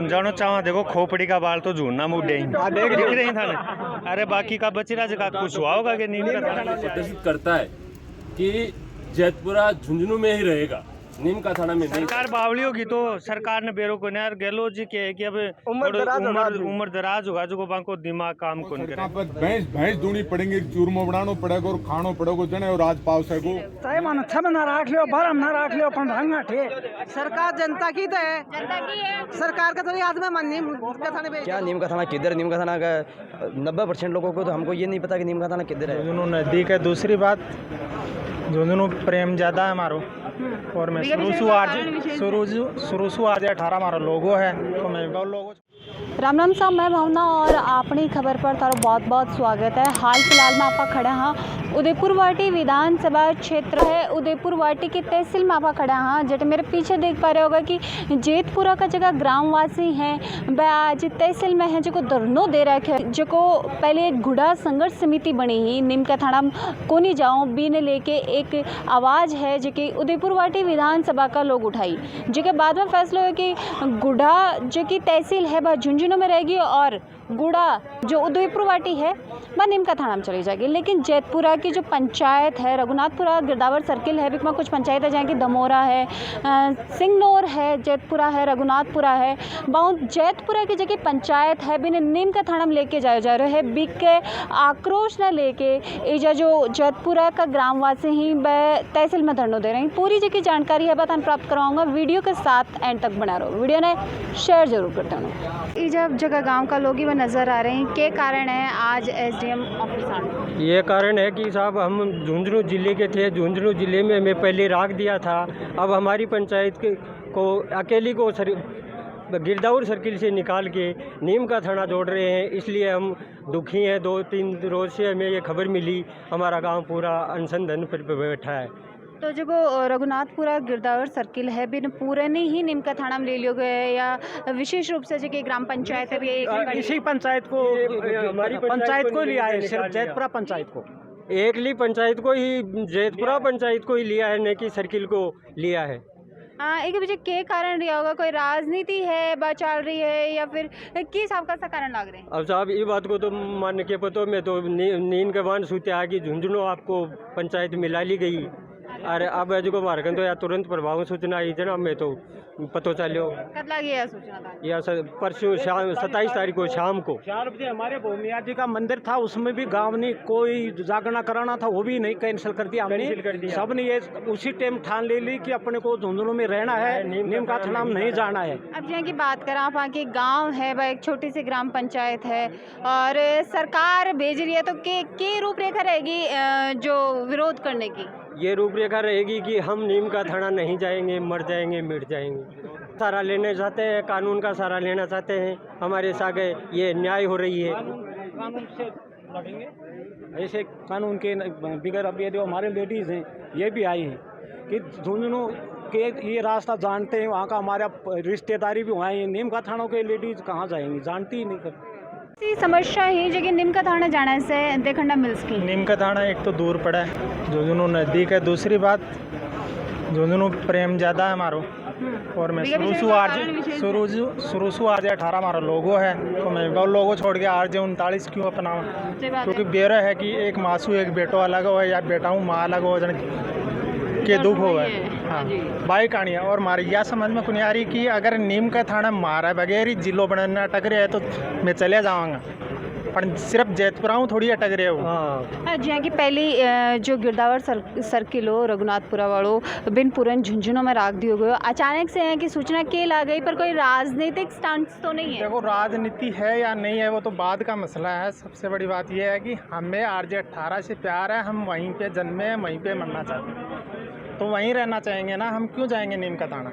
झुंझानो चावा देखो खोपड़ी का बाल तो झूठना मुड्डे ही दिख रही था। अरे बाकी का बचेरा जगह कुछ हुआ होगा कि नीम का थाना प्रदर्शित करता है कि जैतपुरा झुंझुनू में ही रहेगा, नीम का थाना में नहीं। सरकार बावली होगी तो सरकार ने बेरो को यार गहलोत जी के कि अब उम्र दराज होगा जो बांको दिमाग काम कौन करे। भैंस दूनी पड़ेंगे, चूरमो बनानो पड़ेगा और खानो पड़ेगा जने और आज पाव से को तय मानो छम ना राख लियो भरम ना राख लियो पण रंगा ठे सरकार जनता की तो है, जनता की है सरकार का तो याद में मन नीम का थाने पे क्या नीम का थाना किधर, नीम का थाना का 90% लोगों को तो हमको ये नहीं पता कि नीम का थाना किधर है। झुंझुनू नजदीक है। दूसरी बात झुंझुनू प्रेम ज्यादा है हमारो और मैं शुरू से आज 18 हमारा लोगो है तो मैं लोगो। राम राम साहब, मैं भावना और अपनी खबर पर तारो बहुत बहुत स्वागत है। हाल फिलहाल में आप खड़े हाँ उदयपुर वाटी विधानसभा क्षेत्र है, उदयपुर वाटी की तहसील में आप खड़े हाँ। जेटे मेरे पीछे देख पा रहे होगा कि जेतपुरा का जगह ग्रामवासी हैं वह आज तहसील में है जो धरनो दे रखे जो को पहले एक गुड़ा संघर्ष समिति बनी ही नीम का थाना को नहीं जाऊँ बी ने लेके एक आवाज़ है जो कि उदयपुर वाटी विधानसभा का लोग उठाई, जो के बाद में फैसला हुआ कि गुड़ा जो कि तहसील है वह झुंझुनू में रहेगी और गुड़ा जो उदयपुर वाटी है वह नीम का थाना में चली जाएगी। लेकिन जेतपुरा की जो पंचायत है, रघुनाथपुरा गिरदावर सर्किल है, बिकमा कुछ पंचायतें जहाँ की दमोरा है, सिंगनौर है, जेतपुरा है, रघुनाथपुरा है, बहुत जेतपुरा की जगह पंचायत है बिन नीम का थाना में लेके जाए जा रहे हैं। बिक के आक्रोश न लेके इजा जो जेतपुरा का ग्रामवासी ही वह तहसील में धरनो दे रहे हैं। पूरी जगह जानकारी है बतान प्राप्त करवाऊंगा, वीडियो के साथ एंड तक बना रहो, वीडियो ने शेयर जरूर करते हैं। इजा जगह गाँव का लोग ही वह नज़र आ रहे हैं, क्या कारण है आज SDM ऑफिस आने? ये कारण है कि साहब हम झुंझुनू ज़िले के थे, झुंझुनू ज़िले में मैं पहले राख दिया था, अब हमारी पंचायत को अकेली को गिरदावर सर्किल से निकाल के नीम का थाना जोड़ रहे हैं, इसलिए हम दुखी हैं। 2-3 रोज से हमें ये खबर मिली, हमारा गांव पूरा अनशन पर बैठा है। तो जो रघुनाथपुरा गिरदावर सर्किल है बिन पूरे नहीं ही नीम का थाना में ले लियो गए या विशेष रूप से जो कि ग्राम पंचायत है इसी पंचायत को हमारी पंचायत को लिया है, सिर्फ जेतपुरा पंचायत को एकली पंचायत को ही, जेतपुरा पंचायत को ही लिया है, न कि सर्किल को लिया है। हाँ, एक वजह के कारण रहा होगा, कोई राजनीति है बा चल रही है या फिर किस आपका सा कारण लग रहे हैं? अब साहब ये बात को तो मान के पतो में तो नींद के बाद सूते आ कि झुंझुनू आपको पंचायत मिला ली गई। अरे अब जो मारकन तो या तुरंत प्रभाव में सूचना आई जना में तो पतो चलो कब लगी है सूचना था? या परसों शाम 27 तारीख को शाम को 4 बजे हमारे भूमिया जी का मंदिर था, उसमें भी गांव ने कोई जागरण कराना था वो भी नहीं, कैंसिल कर दिया हमने। सब ने ये उसी टाइम ठान ले ली कि अपने को झुंझुनू में रहना है, नीम का थाना में नहीं जाना है। अब जहाँ की बात करें आप, वहाँ की गाँव है वह एक छोटी सी ग्राम पंचायत है और सरकार भेज रही है, तो के रूपरेखा रहेगी जो विरोध करने की? ये रूपरेखा रहेगी कि हम नीम का थाना नहीं जाएंगे, मर जाएंगे, मिट जाएंगे। सहारा लेना चाहते हैं, कानून का सहारा लेना चाहते हैं, हमारे साथ ये न्याय हो रही है। कानून से लड़ेंगे, ऐसे कानून के बिगैर अब ये जो हमारे लेडीज़ हैं ये भी आई हैं कि झुंझुनू के ये रास्ता जानते हैं, वहाँ का हमारा रिश्तेदारी भी वहाँ है। नीम का थानों के लेडीज़ कहाँ जाएंगी, जानती ही नहीं कर। समस्या ही जो कि नीम का थाना जाने से देखंडा मिल्स की नीम का थाना एक तो दूर पड़ा है, झुंझुनू नज़दीक है। दूसरी बात झुंझुनू प्रेम ज़्यादा है हमारो और मैं शुरू से आज 18 हमारा लोगो है तो मैं वो लोगो छोड़ के आज 39 क्यों अपनाऊँ, क्योंकि बेरा है कि एक मासू एक बेटो अलग हो या बेटा हूँ माँ अलग हो जन के दुख हो है। हाँ बाई कहानी है। और मारी यह समझ में कुछ आ रही कि अगर नीम का थाना मारा बगैर ही जिलो बनना अटक रहे है तो मैं चले जाऊँगा, पर सिर्फ जेतपुरा हूँ थोड़ी अटक रहे हो। हाँ जी, की पहली जो गिरदावर सर्किल हो रघुनाथपुरा वालों बिन पूरन झुंझुनू में राख दियो गयो, अचानक से है कि सूचना के ला गई, पर कोई राजनीतिक स्टंट तो नहीं है? देखो राजनीति है या नहीं है वो तो बाद का मसला है। सबसे बड़ी बात यह है कि हमें RJ 18 से प्यार है, हम वहीं पे जन्मे हैं, वहीं पे मरना चाहते हैं तो वहीं रहना चाहेंगे ना, हम क्यों जाएंगे नीम का थाना?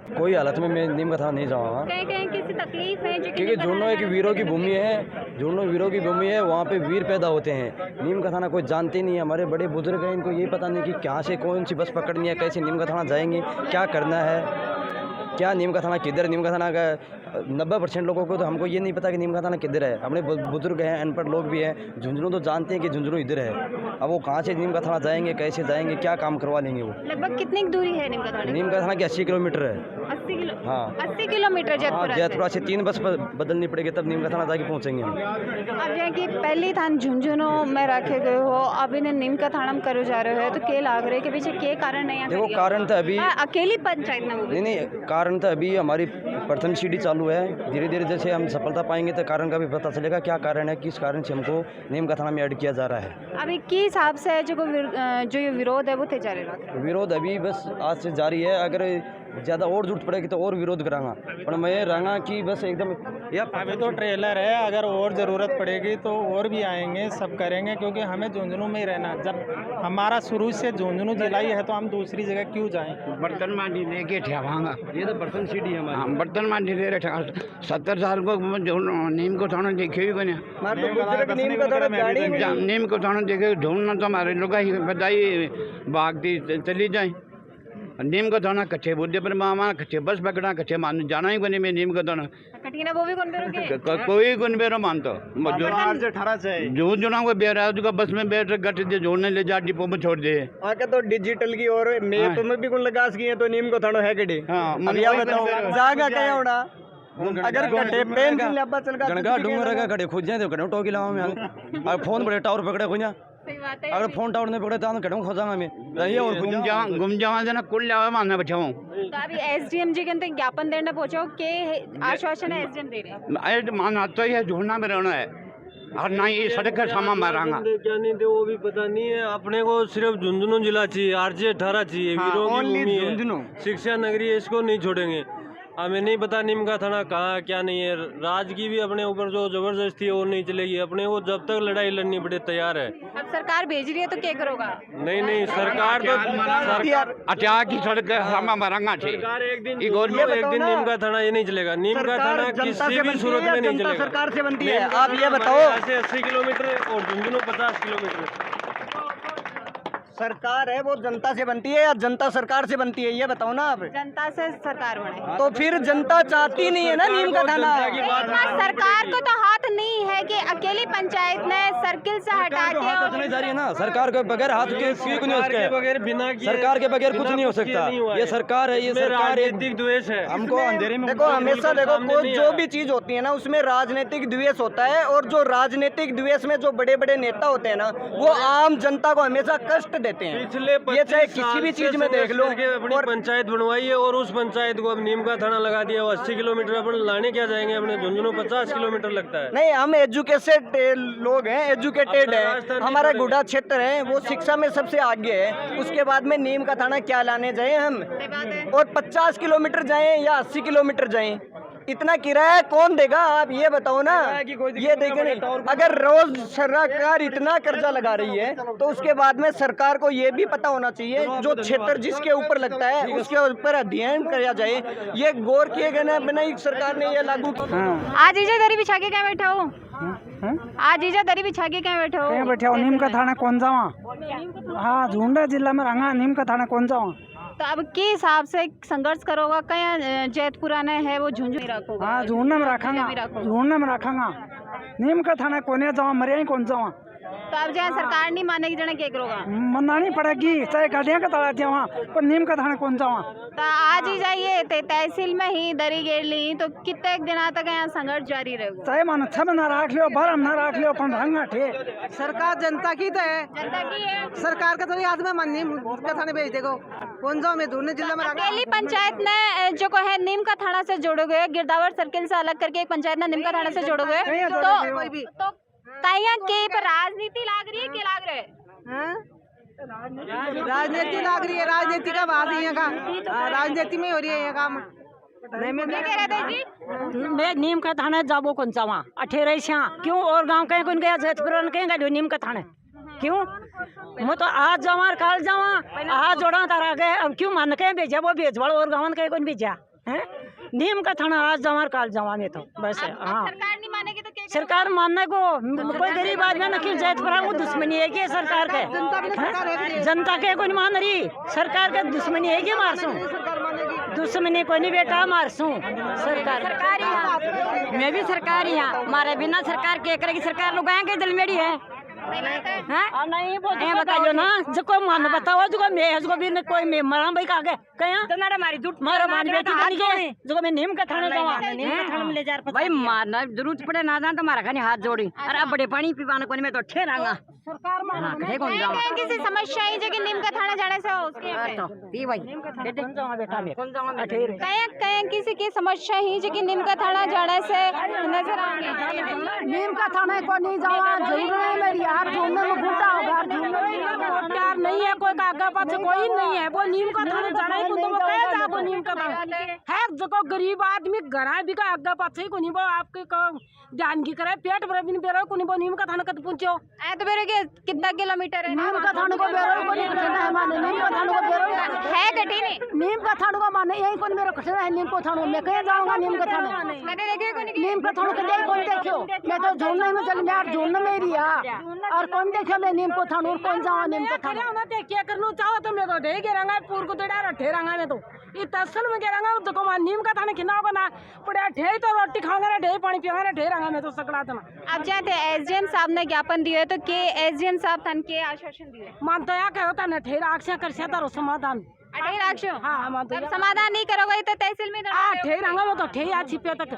कोई हालत में मैं नीम का थाना नहीं जाऊँगा, कहीं किसी तकलीफ है क्योंकि झुंझुनू एक वीरों की भूमि है, झुंझुनू वीरों की भूमि है, वहाँ पे वीर पैदा होते हैं। नीम का थाना कोई जानते नहीं है, हमारे बड़े बुजुर्ग हैं, इनको ये पता नहीं कि कहाँ से कौन सी बस पकड़नी है, कैसे नीम का थाना जाएंगे, क्या करना है। क्या नीम का थाना किधर, नीम का थाना का 90% लोगों को तो हमको ये नहीं पता कि नीम का थाना किधर है। अपने बुजुर्ग हैं, अनपढ़ लोग भी हैं, झुंझुनू तो जानते हैं कि झुंझुनू इधर है। अब वो कहाँ से नीम का थाना जाएंगे, कैसे जाएंगे, क्या काम करवा लेंगे वो। लगभग कितनी दूरी है नीम का थाना? नीम का थाना की 80 किलोमीटर है। 80 किलोमीटर जयपुरा से 3 बस बदलनी पड़ेगी तब नीम का थाना जाके पहुँचेंगे हम। अब जहाँ की पहली थान झुंझुनू में रखे गए हो, अब इन्हें नीम का थाना में करो जा रहे हो, तो क्या लाग रहे के पीछे क्या कारण है? देखो कारण था अभी अकेली पंचायत में नहीं, कारण था अभी हमारी प्रथम सीढ़ी चालू है। धीरे धीरे जैसे हम सफलता पाएंगे तो कारण का भी पता चलेगा क्या कारण है, किस कारण से हमको नीम का थाना में ऐड किया जा रहा है। अभी किस हिसाब से जो ये विरोध है वो थे जारी रहा? विरोध अभी बस आज से जारी है। अगर ज़्यादा और जरूरत पड़ेगी तो और विरोध करांगा, पर मैं रहूँगा कि बस एकदम अभी तो ट्रेलर है, अगर और ज़रूरत पड़ेगी तो और भी आएंगे, सब करेंगे, क्योंकि हमें झुंझुनू में ही रहना। जब हमारा शुरू से झुंझुनू जिला ही है तो हम दूसरी जगह क्यों जाएं? बर्तन मांझी लेके ठहवाऊंगा। ये तो प्रथम सीढ़ी है हमारी। हाँ, बर्तन मांझी ले रहे 70 साल को नीम को थाना देखे ही बने। नीम को थाना देखे ढूंढना तो हमारे लोग ही बधाई भागती चली जाए। नीम का थाना कच्चे बुद्धे पर मामा कच्चे बस पकड़ा कच्चे मान जाना ही बने में नीम का थाना कठिना वो भी कौन बेरोगे? कोई गुन बेरो मानतो जो जुना को बेराज का बस में बैठ गट दे जोड़ने ले जा डिपो में छोड़ दे। आके तो डिजिटल की और मैप में भी कौन लगा सकी है तो नीम को थाना है कड़ी। हाँ बताओ जागा कहीं होना अगर कटे पेन से लब्बा चल का गणगा डूंगर का खड़े खुद जाए तो कड़ों टोकी लाओ में अगर फोन बड़े टावर पकड़े खुजा, अगर फोन टावर नहीं पकड़े तो कड़ों खोजांगा मैं रहिए और गुम जावा जना कुल लावा मानना बचाऊं। तो अभी एसडीएम जी के अंदर ज्ञापन देना पहुंचो के आश्वासन है एसडीएम दे रहे हैं? माना तो ये ढूंढना में रहना है और ना ये सड़क का सामान मारांगा। क्या नहीं दे वो भी पता नहीं है। अपने को सिर्फ झुंझुनू जिला चाहिए, आरजे 18 चाहिए, वीरों की भूमि है, शिक्षा नगरी है, इसको नहीं छोड़ेंगे। हमें नहीं पता नीम का थाना कहाँ क्या नहीं है। राज की भी अपने ऊपर जो जबरदस्ती है वो नहीं चलेगी। अपने को जब तक लड़ाई लड़नी पड़े तैयार है। अब सरकार भेज रही है तो क्या करोगा? नहीं सरकार तो अचा की सड़क सामान मारांगा। सरकार एक दिन नीम का थाना ये नहीं चलेगा। नीम का थाना किसी भी सूरत में नहीं चलेगा। सरकार से बनती है। आप ये बताओ, ऐसे 80 किलोमीटर और झुंझुनू 50 किलोमीटर। सरकार है वो जनता से बनती है या जनता सरकार से बनती है, ये बताओ ना आप। जनता से सरकार बने तो फिर जनता चाहती नहीं है ना नीम का थाना। सरकार को तो हाथ नहीं है कि अकेली पंचायत ने सर्किल से हटा के हाथ नहीं जा रही है ना। सरकार के बगैर हाथ के कुछ नहीं हो सकता। सरकार के बगैर कुछ नहीं हो सकता। ये सरकार है, ये सरकार राजनीतिक द्वेष है। हमको अंधेरे में देखो हमेशा देखो कोई जो भी चीज होती है ना उसमें राजनीतिक द्वेष होता है, और जो राजनीतिक द्वेष में जो बड़े बड़े नेता होते हैं ना वो आम जनता को हमेशा कष्ट देते हैं। पिछले ये चाहे किसी भी चीज में देख लो। अपनी पंचायत बनवाई है और उस पंचायत को अब नीम का थाना लगा दिया। 80 किलोमीटर अपन लाने क्या जाएंगे? अपने झुंझुनू 50 किलोमीटर लगता है। नहीं, हम एजुकेटेड लोग हैं, एजुकेटेड है। हमारा गुड़ा क्षेत्र है वो शिक्षा में सबसे आगे है। उसके बाद में नीम का थाना क्या लाने जाए हम? और 50 किलोमीटर जाएं या 80 किलोमीटर जाएं, इतना किराया कौन देगा? आप ये बताओ ना। ये देखे नहीं, अगर रोज सरकार इतना कर्जा लगा रही है तो उसके बाद में सरकार को ये भी पता होना चाहिए जो क्षेत्र जिसके ऊपर लगता है उसके ऊपर अध्ययन किया जाए। ये गौर किए गए ना बिना सरकार ने ये लागू किया। आज इजा दरी बिछा के क्या बैठा हो? आज इजा दरी बिछा के क्या बैठा हो? कहीं बैठे हो? नीम का थाना कौन जावा? हाँ, झुंडा जिला में रहना। नीम का थाना कौन जावा? तो अब के हिसाब से संघर्ष करोगा? कहीं जैतपुरा ने है वो झुंझुनू में रखोगा? हाँ, झुंडा में रखांगा, झुंडा में रखांगा। नीम का थाना कोने जावा, मरिया कौन जावा? तो अब जहाँ सरकार नहीं मानेगी जना क्या करोगा? मनानी पड़ेगी, चाहे गाड़ियाँ का तड़ा दिया वहाँ पर नीम का थाना कौन जावा? तो आज ही जाइए तहसील में ही दरी गेड़ ली तो कितने दिन तक यहाँ संघर्ष जारी रहेगा? चाहे मानो 6 महीना रख लियो, 12 महीना रख लियो, पर रंगा ठे। सरकार जनता की तो है, जनता की है। सरकार का तो आज में मन नीम का थाने भेज देगो। कौन जाओ मैं दूसरे जिला में अकेली पंचायत ने जो को है नीम का थाना से जोड़ोगे, गिरदावर सर्किल से अलग करके एक पंचायत ने नीम का थाना से जोड़ोगे तो काया के पर राजनीति लाग रही है कि लाग रहे? राजनीति लाग रही है। राजनीति का बात है यहाँ का, राजनीति में हो रही है यहाँ काम। नहीं मैं कह रहे थे जी, मैं नीम का थाना जाबो कौन चावा 18 श्या क्यों और गांव कहीं कौन गया जयपुर कहीं गया नीम का थाने क्यों? मैं तो आज जावा काल जावा आज जोड़ा तारा गए। अब क्यों मान के भेजा वो भेजवाड़ और गाँव कहीं कौन भेजा है? नीम का थाना आज जावा काल जावा में तो बस है। हाँ, सरकार नहीं मानेगी तो क्या? सरकार मानने को कोई गरीब आदमी ना क्यों जयपुरा वो दुश्मनी है कि सरकार के? जनता के कोई मान रही सरकार के दुश्मनी है कि मारसू दुश्मनी को नहीं बेटा मारसू सरकार मैं भी सरकारी हाँ मारे बिना सरकार के करेगी सरकार लोग आएंगे दिल मेरी है नहीं बताइयो ना जो कोई मान बताओ जो मैं जो भी कोई मैं मरा भाई का गए कया तुम्हारा मारी झूठ मारो मारी बेटी बन गए जो मैं नीम का थाने जावा नीम का थाने में ले जा भाई मारना जरूरत पड़े ना जान तुम्हारा खाने हाथ जोड़ी अरे अब बड़े पानी पीवाने को मैं तो ठहरांगा सरकार माना कौन जाओ किसी समस्या ही जगह नीम का थाना जाने से हो उसके तो दी भाई बेटे कौन जावा बेटा मैं कौन जावा मैं ठहर कहीं किसी की समस्या ही जगह नीम का थाना जाने से नजर आएंगे नीम का थाने को नहीं जावा जरूर है मेरी आप ढूंढने में बूढ़ा होगा ढूंढने प्यार नहीं है कोई काका पास कोई नहीं है वो नीम का थाने जाना ही को तो कहे जा वो नीम का थाना है जो गरीब आदमी घरा भी का आगा पास ही को नहीं वो आपके को ध्यान की करे पेट भर भी नहीं बेरो को नहीं वो नीम का थाना कद पहुंचो ऐ तो बेरो के कितना किलोमीटर है नीम का थाने को बेरो को नहीं कठिन है माने नीम का थाने को बेरो है कठिन है नीम का थाने को माने यही कौन मेरा कठिन है नीम को थाने मैं कहीं जाऊंगा नीम का थाने मैंने देखे को नहीं नीम का थाने को देख कौन देखो मैं तो झूलने में चल यार झूलने में ही और कौन देखो मैं नीम को थाने और कौन जाऊँ नीम का थाने ना देख क्या करना चाहो तो मैं तो ढे के रंगा पूर को तो डार ठेरांगा मैं तो ये तसल में के रंगा तो को नीम का थाने खिना होगा ना पड़े ढे तो रोटी खाऊंगा ना ढे पानी पियूंगा ना ढेरांगा मैं तो सकड़ा था अब जानते एसडीएम साहब ने ज्ञापन दिए तो के एसडीएम साहब तन के आश्वासन दिए मानता या कहो था न ठेरा आक्षे कर से तारो समाधान अठे राखशो हाँ मानता जब समाधान नहीं करोगे तो तहसील में ठेरांगा वो तो ठे या छिपे तक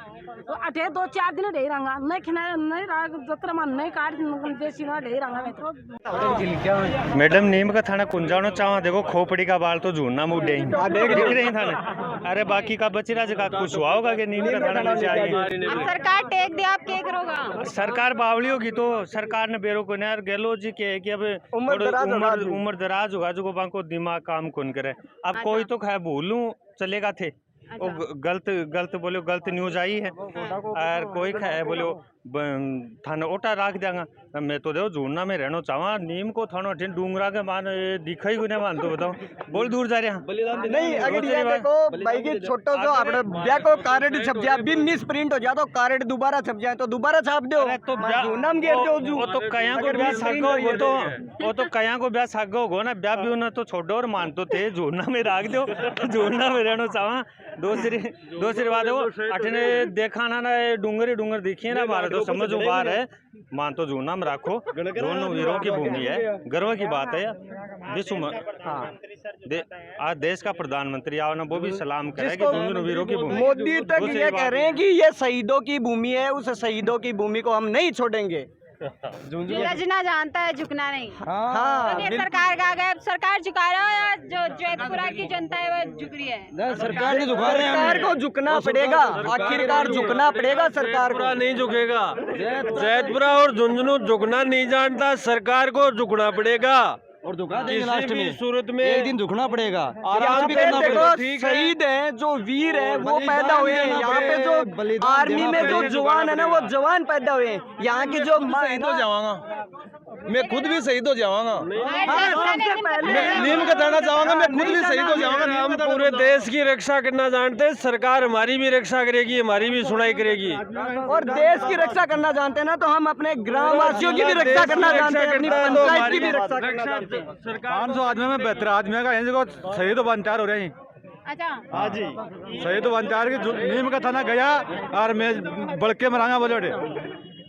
अठे 2-4 दिन ढेरांगा नहीं खिना नहीं राग जत्र मन नहीं काट देसी ना ढेरांगा मैं तो मैडम नीम का थाना कुंजानो चावा देखो खोपड़ी का बाल तो झूठना मुड्डे ही दिख रहे थाने अरे बाकी का बचेरा जगह कुछ हुआ होगा कि नीम का थाना नीचे आएगी अब सरकार टेक दे आप क्या करोगा सरकार बावली होगी तो सरकार ने बेरो को यार गहलोत जी के कि अब उम्र दराज होगा जो को दिमाग काम कौन करे अब कोई तो खैर भूलूं चलेगा थे वो गलत बोलो गलत न्यूज आई है और कोई खैर बोलो थाना ओटा राख देंगा मैं तो देखो झूठना में रहना चाहवा नीम को थाना ठिन डूंगरा के मान दिखा ही नहीं मान तो बताओ बोल दूर जा रहे हैं नहीं अगर ये देखो भाई की छोटो जो आपने ब्या को कार्ड छप जाए भी मिस प्रिंट हो जाए तो कार्ड दोबारा छप जाए तो दोबारा छाप दो तो नाम गे दो वो तो कया को ब्याह सागो वो तो कया को ब्याह सागो हो ना ब्याह भी ना तो छोड़ो और मान तो थे झूठना में राख दो झूठना में रहना चाहवा दूसरी बात है वो अठने देखा ना डूंगर दिखिए ना हमारे तो समझो बाहर है मान तो झूठना में रखो दोनों वीरों की भूमि है गर्व की बात है विश्व में आज देश का प्रधानमंत्री आओ ना वो भी सलाम करे कि दोनों वीरों की भूमि मोदी तक ये कह रहे हैं कि ये शहीदों की भूमि है उस शहीदों की भूमि को हम नहीं छोड़ेंगे गजना जानता है झुकना नहीं हाँ तो सरकार का अगर सरकार झुका रहा है या जो जयपुरा की जनता है वो झुक रही है सरकार सरकार को झुकना पड़ेगा आखिरकार झुकना पड़ेगा सरकार को नहीं झुकेगा जैतपुरा और झुंझुनू झुकना नहीं जानता सरकार को झुकना पड़ेगा और झुका देंगे किसी लास्ट भी में सूरत में एक दिन झुकना पड़ेगा आराम भी करना पड़ेगा ठीक है शहीद हैं जो वीर हैं वो पैदा हुए हैं यहाँ पे जो आर्मी में जो जवान है ना वो जवान पैदा हुए हैं यहाँ की जो माँ है ना जाऊंगा मैं खुद भी शहीद हो जाऊंगा नीम का थाना चाहूंगा मैं खुद भी शहीद हो जाऊंगा हम पूरे देश की रक्षा करना जानते हैं सरकार हमारी भी रक्षा करेगी हमारी भी सुनाई करेगी और देश की रक्षा करना जानते हैं ना तो हम अपने ग्रामवासियों की भी रक्षा करना जानते हैं अपनी पंचायत की भी रक्षा करना जानते हैं 500 आदमी में 72 आदमी का इनको शहीद बंचार हो रहे हैं अच्छा हाँ जी शहीद बंचार की नीम का थाना गया और मैं बड़के मरांगा बोले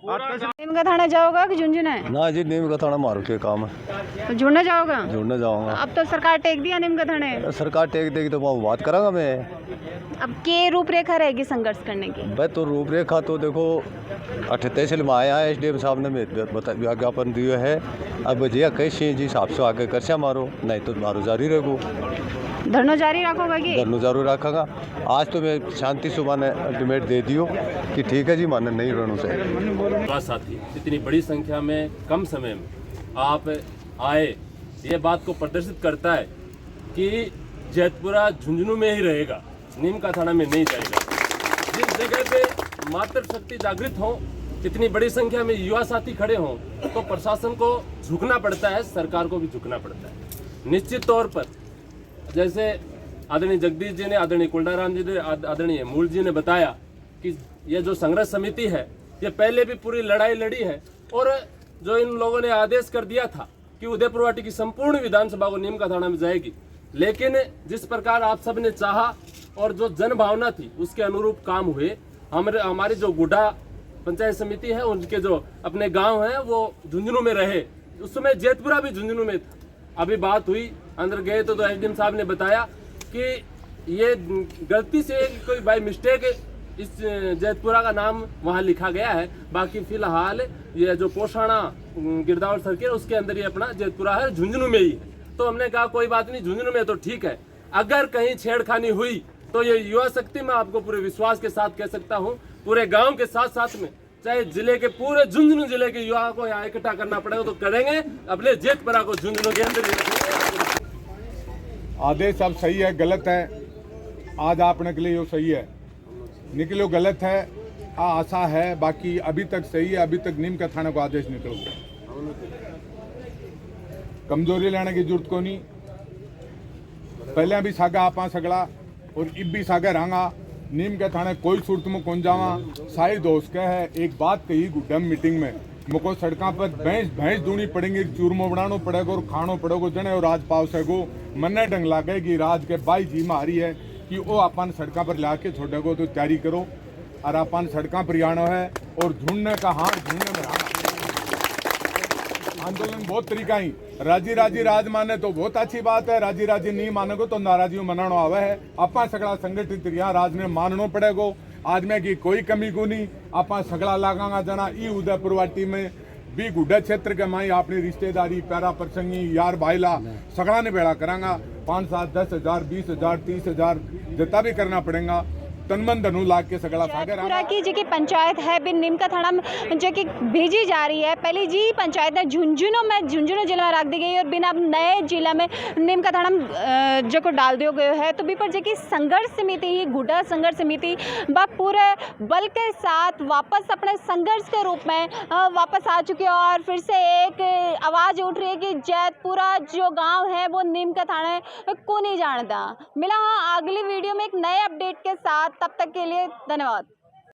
नीम का थाना जाओगा कि झुंझुनू है ना जी नीम का थाना मारो के काम है तो जुड़ने जाओगा जुड़ने जाऊंगा अब तो सरकार टेक दिया नीम का थाने सरकार टेक देगी तो वो बात करांगा मैं अब के रूपरेखा रहेगी संघर्ष करने की भाई तो रूपरेखा तो देखो 8 तहसील में आया है एसडीएम साहब ने विज्ञापन दिया है अब भैया कैसे जी हिसाब से आगे कर मारो नहीं तो मारो जारी रहेगो धरना जारी रखोगा कि धरना जारी रखा आज तो मैं शांति सुबह ने अल्टीमेट दे दियो कि ठीक है जी मानने नहीं रहना चाहिए साथी इतनी बड़ी संख्या में कम समय में आप आए ये बात को प्रदर्शित करता है कि जैतपुरा झुंझुनू में ही रहेगा नीम का थाना में नहीं जाएगा जिस जगह पे मातृशक्ति जागृत हो इतनी बड़ी संख्या में युवा साथी खड़े हों तो प्रशासन को झुकना पड़ता है सरकार को भी झुकना पड़ता है निश्चित तौर पर जैसे आदरणीय जगदीश जी ने आदरणीय कुलडाराम जी ने आदरणीय मूल जी ने बताया कि यह जो संघर्ष समिति है ये पहले भी पूरी लड़ाई लड़ी है और जो इन लोगों ने आदेश कर दिया था कि उदयपुर वाटी की संपूर्ण विधानसभा को नीम का थाना में जाएगी लेकिन जिस प्रकार आप सब ने चाहा और जो जन भावना थी उसके अनुरूप काम हुए। हमारी जो गुड्डा पंचायत समिति है, उनके जो अपने गांव हैं वो झुंझुनू में रहे। उस समय जैतपुरा भी झुंझुनू में था। अभी बात हुई, अंदर गए तो एसडीएम साहब ने बताया कि ये गलती से कोई बाय मिस्टेक इस जैतपुरा का नाम वहाँ लिखा गया है। बाकी फिलहाल ये जो पोषाणा गिरदावर सर्किल उसके अंदर ये अपना जैतपुरा है, झुंझुनू में ही है। तो हमने कहा कोई बात नहीं, झुंझुनू में तो ठीक है, अगर कहीं छेड़खानी हुई तो ये युवा शक्ति में आपको पूरे विश्वास के साथ कह सकता हूँ, पूरे गांव के साथ साथ में चाहे जिले के पूरे झुंझुनू जिले के युवाओं को यहाँ इकट्ठा करना पड़ेगा तो करेंगे। अपने जैतपुरा को झुंझुनू के अंदर आदेश अब सही है गलत है, आज आप निकले हो सही है, निकलो गलत है आशा है, बाकी अभी तक सही है। अभी तक नीम का थाने को आदेश निकल गया, कमजोरी लेने की जरूरत को नहीं। पहले भी सागा आपा सगड़ा और इब भी सागा रहांगा। नीम के थाने कोई सूरत में कौन जावा। शायद दोस्त कह है एक बात कही गुड्डम मीटिंग में, मुझको सड़कों पर भैंस दूनी पड़ेंगे, चूरमो बनाना पड़ेगा और खानो पड़ेगा जने और राज पाव सको। मन्ने डंग लागेगी राज के बाई जी मारी है कि वो अपन सड़कों पर ला के छोड़ेगो तो तैयारी करो और अपन सड़कों पर आना है और ढूंढने का हाथ ढूंढने में रहना। आंदोलन बहुत तरीका ही, राजी राजी राज माने तो बहुत अच्छी बात है, राजी राजी नहीं मानेगो तो नाराजी मनानो आवे है। आपा सगड़ा संगठित यहाँ राज ने माननो पड़ेगो। आज में की कोई कमी को नहीं, आपा सगड़ा लगागा जना। ई उदयपुर वाटी में भी गुड्डा क्षेत्र के माई अपनी रिश्तेदारी प्यारा प्रसंगी यार भाईला सगड़ा ने बेड़ा करांगा। 5, 7, 10 हज़ार 20 हज़ार 30 हज़ार जितना भी करना पड़ेगा तनमन धनु लाग के सगड़ा पूरा की जी की पंचायत है बिन नीम का थाना जो कि भेजी जा रही है। पहली जी पंचायत है झुंझुनू जिले में रख दी गई और बिन अब नए जिला में नीम का थाना जो को डाल दिया गया है। तो भी पर जो कि संघर्ष समिति ही गुड्डा संघर्ष समिति व पूरे बल के साथ वापस अपने संघर्ष के रूप में वापस आ चुकी है और फिर से एक आवाज़ उठ रही है कि जैतपुरा जो गाँव है वो नीम का थाने को नहीं जानता। मिला हाँ अगली वीडियो में एक नए अपडेट के साथ, तब तक के लिए धन्यवाद।